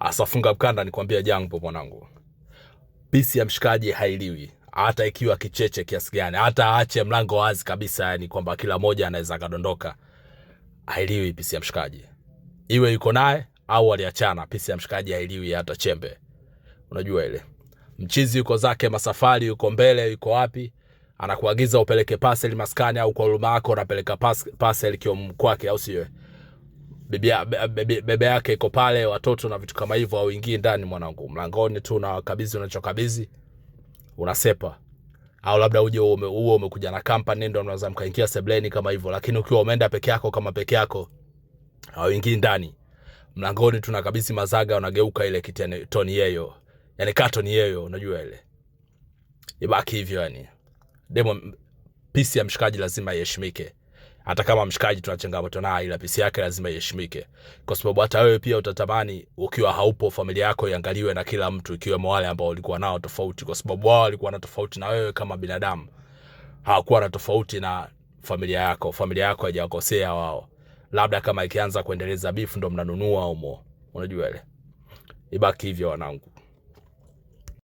Asafunga mkanda nikwambia jambo mwanangu. Pisi ya mshikaji hailiwi. Hata ikiwa kicheche kiasi gani, hata aache mlango wazi kabisa, yani kwamba kila moja anaweza kadondoka, hailiwi pisi ya mshikaji. Iwe yuko naye au aliachana, pisi ya mshikaji hailiwi hata chembe. Unajua ile. Mchizi yuko zake masafari, yuko mbele, yuko wapi, anakuagiza upeleke parcel maskani au kwa huruma yako unapeleka parcel kwake, au sio? Bebe yake iko pale, watoto na vitu kama hivyo, au ingii ndani mwanangu. Mlangoni tu na kabidhi unachokabidhi, unasepa. Au labda uje umekuja na company ndio unaweza mkaingia sebleni kama hivyo, lakini ukiwa umeenda peke yako kama peke yako, au ingii ndani. Mlangoni tu na kabidhi mazaga, unageuka ile kitoni yeyo. Yani katoni yeyo, unajua ile. Ibaki hivyo yani. Demo pisi ya mshikaji lazima iheshimike. Hata kama mshikaji tuna changamoto naye, ila pisi yake lazima iheshimike. Kwa sababu hata wewe pia utatamani ukiwa haupo familia yako iangaliwe na kila mtu, ikiwemo wale ambao walikuwa nao tofauti, kwa sababu wao walikuwa na tofauti na wewe kama binadamu. Hawakuwa na tofauti na familia yako. Familia yako haijakosea wao. Labda kama ikianza kuendeleza beef ndo mnanunua humo. Unajua ile. Ibaki hivyo wanangu.